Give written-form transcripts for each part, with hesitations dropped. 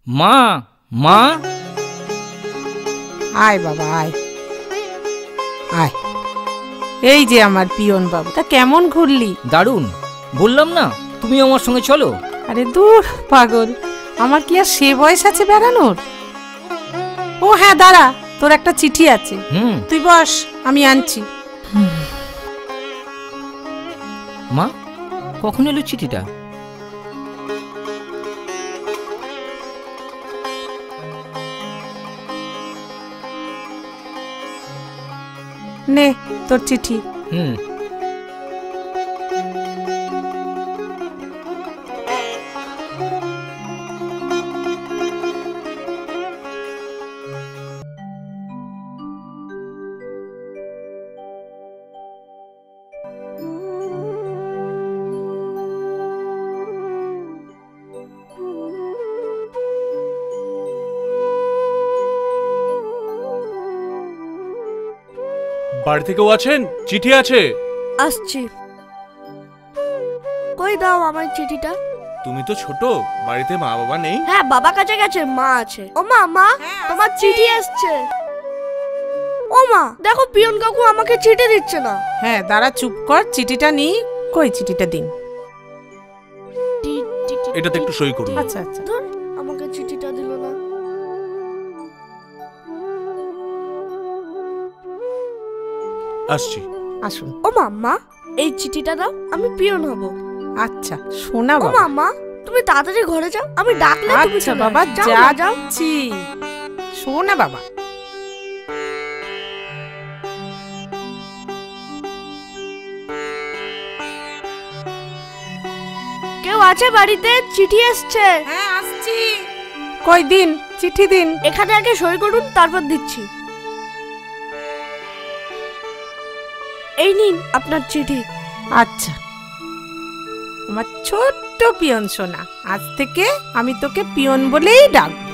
মা, মা, আয় বাবা আয় আয়। এই যে আমার পিয়ন বাবু, তা কেমন ঘুরলি? দারুণ, বললাম না তুমি আমার সঙ্গে চলো। আরে দূর পাগল, আমার কি আর সে বয়স আছে বেড়ানোর? ও হ্যাঁ দাঁড়া, তোর একটা চিঠি আছে, তুই বস, আমি আনছি। মা, কখন এলো চিঠিটা? নে তোর চিঠি। বাড়িতে কেউ আছেন? চিঠি আছে। আসছি। কই দাও আমার চিঠিটা। তুমি তো ছোট, বাড়িতে মা বাবা নেই? হ্যাঁ, বাবা কাছে গেছে, মা আছে। ও মা, মা তোমার চিঠি আসছে। ও মা, দেখো পিয়ন কাকু আমাকে চিঠি দিচ্ছে না। হ্যাঁ দাঁড়া, চুপ কর, চিঠিটা নি। কই চিঠিটা দিন। এটাতে একটু সই করুন। আচ্ছা আচ্ছা। ধর, আমাকে চিঠিটা দিল না। আসছি। আসুন। ও মা, এই চিঠিটা দাও, আমি পিয়ন হব। আচ্ছা শোনা ও বাবা। মা, তুমি তাড়াতাড়ি ঘরে যাও, আমি ডাকলে তুমি আচ্ছা চলে বাবা, যাও। যাও, যাও। যাচ্ছি। শোনা বাবা। কেউ আছে বাড়িতে? চিঠি এসছে। হ্যাঁ আসছি। কই দিন, চিঠি দিন। এখানে আগে সই করুন, তারপর দিচ্ছি। এই নিন আপনার চিঠি। আচ্ছা আমার ছোট্ট পিয়ন সোনা, আজ থেকে আমি তোকে পিয়ন বলেই ডাকবো।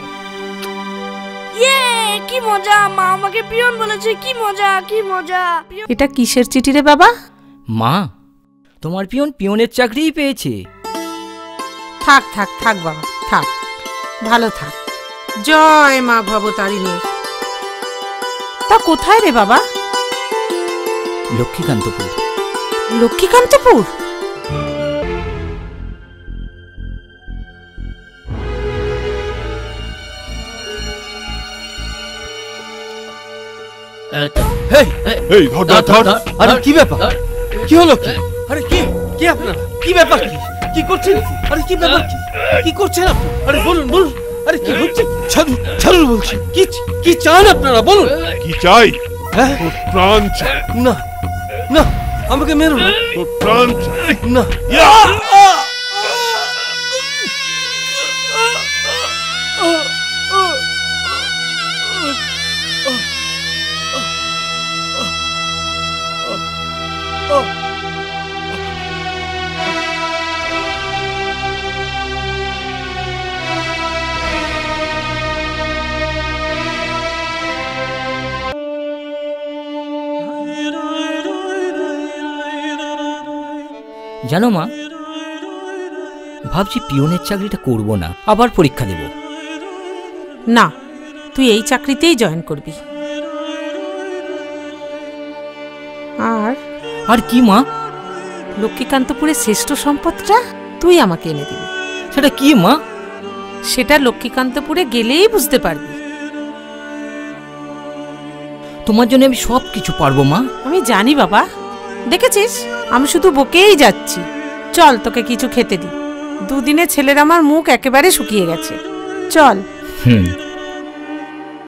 ইয়ে, কি মজা, মা আমাকে পিয়ন বলেছে, কি মজা কি মজা। এটা কিসের চিঠি রে বাবা? মা, তোমার পিয়ন পিয়নের চাকরিই পেয়েছে। থাক থাক থাক বাবা, থাক, ভালো থাক। জয় মা ভবতারিণী। তা কোথায় রে বাবা? লক্ষ্মীকান্তপুর। লক্ষ্মীকান্তপুর? এই ধর ধর ধর। আরে কি ব্যাপার? কি হলো কি? আরে কি কি আপনারা? কি ব্যাপার? কি কি করছেন? আরে কি ব্যাপার? কি করছেন আপনি? আরে বলুন বলুন। আরে কি হচ্ছে? ছাড়ুন ছাড়ুন বলছি। কি কি চান আপনারা? বলুন। কি চাই? হ্যাঁ, তোর প্রাণ চাই। না না, আমাকে মেরো না। তোর প্রাণ চাই না। জানো মা, ভাবছি পিয়নের চাকরিটা করব না, আবার পরীক্ষা দেব। না, তুই এই চাকরিতেই জয়েন করবি। আর আর কি মা? লক্ষ্মীকান্তপুরের শ্রেষ্ঠ সম্পদটা তুই আমাকে এনে দিবি। সেটা কি মা? সেটা লক্ষ্মীকান্তপুরে গেলেই বুঝতে পারবি। তোমার জন্য আমি সব কিছু পারবো মা। আমি জানি বাবা, দেখেছিস আমি শুধু বকেই যাচ্ছি। চল তোকে কিছু খেতে দি। দুদিনে ছেলের আমার মুখ একেবারে শুকিয়ে গেছে। চল।